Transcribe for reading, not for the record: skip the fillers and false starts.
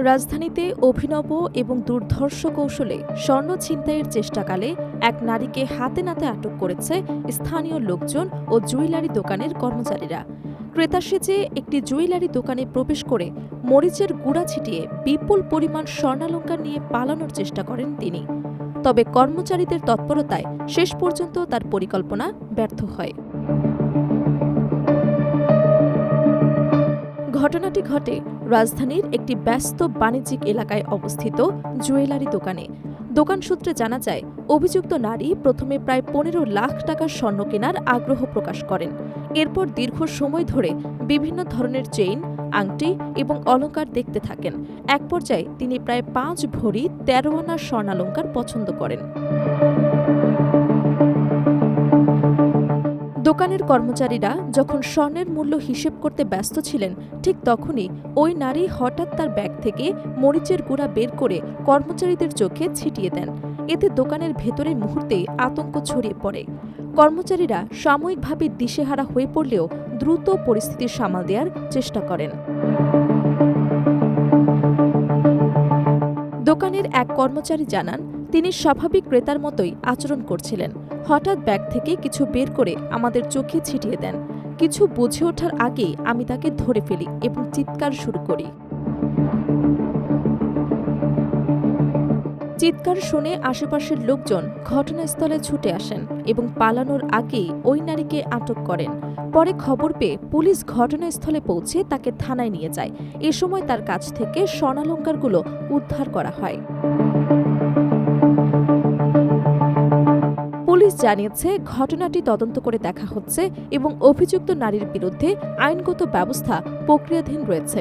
রাজধানীতে অভিনব এবং দুর্ধর্ষ কৌশলে স্বর্ণ ছিনতাইয়ের চেষ্টাকালে এক নারীকে হাতে নাতে আটক করেছে স্থানীয় লোকজন ও জুয়েলারি দোকানের কর্মচারীরা। ক্রেতা সেজে একটি জুয়েলারি দোকানে প্রবেশ করে মরিচের গুঁড়া ছিটিয়ে বিপুল পরিমাণ স্বর্ণালংকার নিয়ে পালানোর চেষ্টা করেন তিনি। তবে কর্মচারীদের তৎপরতায় শেষ পর্যন্ত তার পরিকল্পনা ব্যর্থ হয়। ঘটনাটি ঘটে রাজধানীর একটি ব্যস্ত বাণিজ্যিক এলাকায় অবস্থিত জুয়েলারি দোকানে। দোকান সূত্রে জানা যায়, অভিযুক্ত নারী প্রথমে প্রায় ১৫ লাখ টাকার স্বর্ণ কেনার আগ্রহ প্রকাশ করেন। এরপর দীর্ঘ সময় ধরে বিভিন্ন ধরনের চেইন, আংটি এবং অলংকার দেখতে থাকেন। এক পর্যায়ে তিনি প্রায় ৫ ভরি ১৩ আনা স্বর্ণালংকার পছন্দ করেন। দোকানের কর্মচারীরা যখন স্বর্ণের মূল্য হিসেব করতে ব্যস্ত ছিলেন, ঠিক তখনই ওই নারী হঠাৎ তার ব্যাগ থেকে মরিচের গুঁড়া বের করে কর্মচারীদের চোখে ছিটিয়ে দেন। এতে দোকানের ভেতরে মুহূর্তেই আতঙ্ক ছড়িয়ে পড়ে। কর্মচারীরা সাময়িকভাবে দিশেহারা হয়ে পড়লেও দ্রুত পরিস্থিতি সামাল দেওয়ার চেষ্টা করেন। দোকানের এক কর্মচারী জানান, তিনি স্বাভাবিক ক্রেতার মতোই আচরণ করছিলেন। হঠাৎ ব্যাগ থেকে কিছু বের করে আমাদের চোখে ছিটিয়ে দেন। কিছু বুঝে ওঠার আগেই আমি তাকে ধরে ফেলি এবং চিৎকার শুরু করি। চিৎকার শুনে আশেপাশের লোকজন ঘটনাস্থলে ছুটে আসেন এবং পালানোর আগেই ওই নারীকে আটক করেন। পরে খবর পেয়ে পুলিশ ঘটনাস্থলে পৌঁছে তাকে থানায় নিয়ে যায়। এ সময় তার কাছ থেকে স্বর্ণালংকারগুলো উদ্ধার করা হয়। পুলিশ জানিয়েছে, ঘটনাটি তদন্ত করে দেখা হচ্ছে এবং অভিযুক্ত নারীর বিরুদ্ধে আইনগত ব্যবস্থা প্রক্রিয়াধীন রয়েছে।